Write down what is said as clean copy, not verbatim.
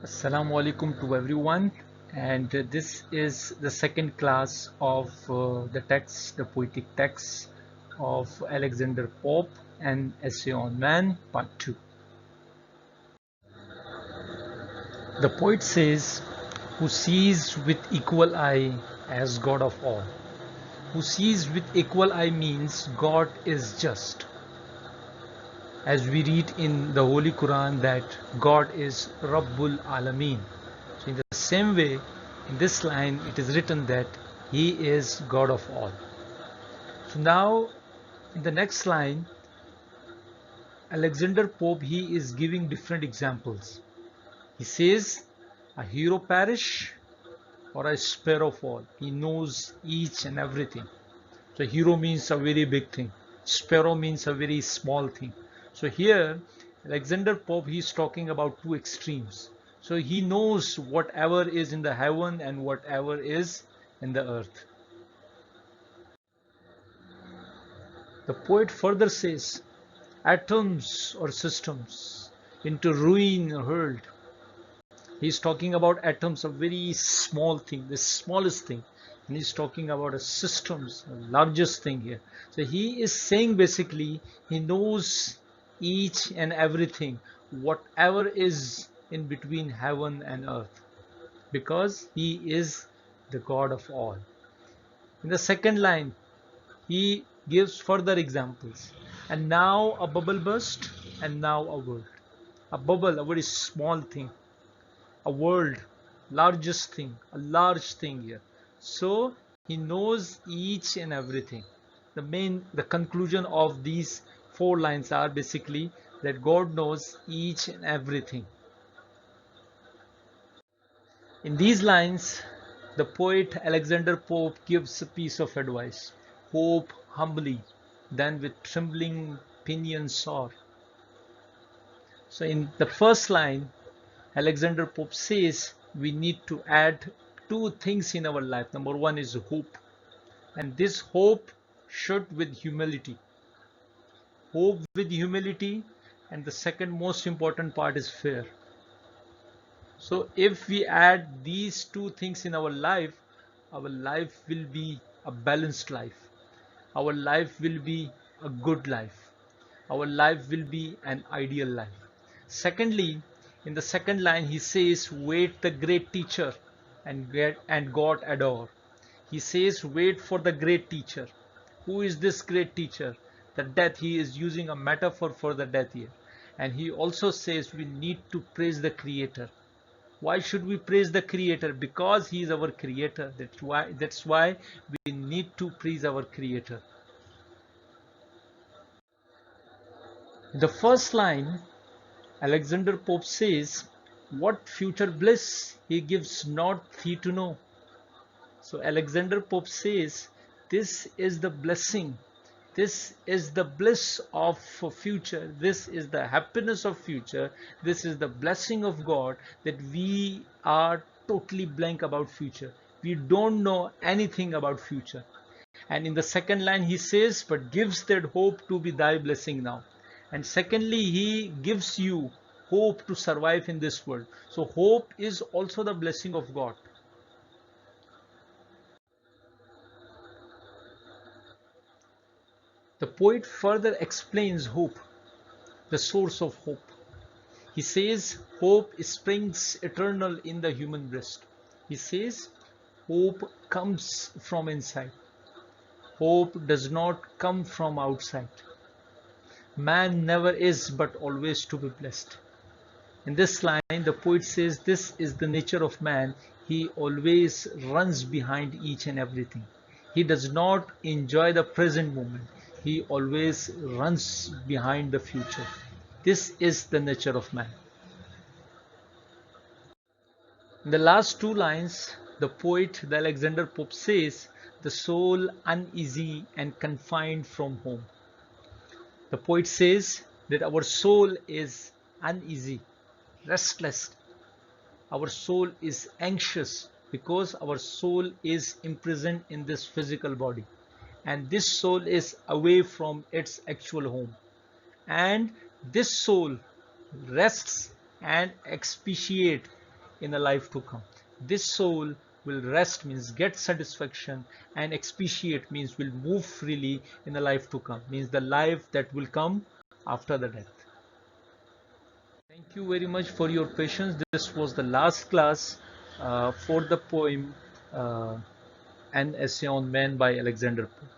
Assalamu alaikum to everyone, and this is the second class of the text, the poetic text of Alexander Pope and Essay on Man, Part 2. The poet says, who sees with equal eye as God of all. Who sees with equal eye means God is just. As we read in the Holy Quran that God is Rabbul Alameen. So in the same way, in this line it is written that He is God of all. So now in the next line, Alexander Pope, he is giving different examples. He says, a hero perish or a sparrow fall. He knows each and everything. So hero means a very big thing. Sparrow means a very small thing. So here, Alexander Pope, he's talking about two extremes. So he knows whatever is in the heaven and whatever is in the earth. The poet further says, atoms or systems into ruin hurled. He's talking about atoms, a very small thing, the smallest thing. And he's talking about a systems, the largest thing here. So he is saying basically he knows each and everything, whatever is in between heaven and earth, because he is the God of all. In the second line, he gives further examples. And now a bubble burst, and now a world. A bubble, a very small thing. A world, largest thing, a large thing here. So he knows each and everything. The conclusion of these four lines are basically that God knows each and everything. In these lines, the poet Alexander Pope gives a piece of advice. Hope humbly, then with trembling pinions soar. So in the first line, Alexander Pope says we need to add two things in our life. Number one is hope. And this hope should with humility. Hope with humility. And the second most important part is fear. So if we add these two things in our life will be a balanced life. Our life will be a good life. Our life will be an ideal life. Secondly, in the second line, he says, wait the great teacher and God adore. He says, wait for the great teacher. Who is this great teacher? The death, he is using a metaphor for the death here. And he also says we need to praise the creator. Why should we praise the creator? Because he is our creator. That's why we need to praise our creator. In the first line, Alexander Pope says, what future bliss he gives not thee to know. So Alexander Pope says, this is the blessing. This is the bliss of future. This is the happiness of future. This is the blessing of God that we are totally blank about future. We don't know anything about future. And in the second line he says, but gives that hope to be thy blessing now. And secondly, he gives you hope to survive in this world. So hope is also the blessing of God. The poet further explains hope, the source of hope. He says hope springs eternal in the human breast. He says hope comes from inside. Hope does not come from outside. Man never is but always to be blessed. In this line, the poet says this is the nature of man. He always runs behind each and everything. He does not enjoy the present moment. He always runs behind the future. This is the nature of man. In the last two lines, the poet, the Alexander Pope says, the soul uneasy and confined from home. The poet says that our soul is uneasy, restless. Our soul is anxious because our soul is imprisoned in this physical body. And this soul is away from its actual home. And this soul rests and expatiates in a life to come. This soul will rest means get satisfaction, and expatiate means will move freely in the life to come, means the life that will come after the death. Thank you very much for your patience. This was the last class for the poem An Essay on Man by Alexander Pope.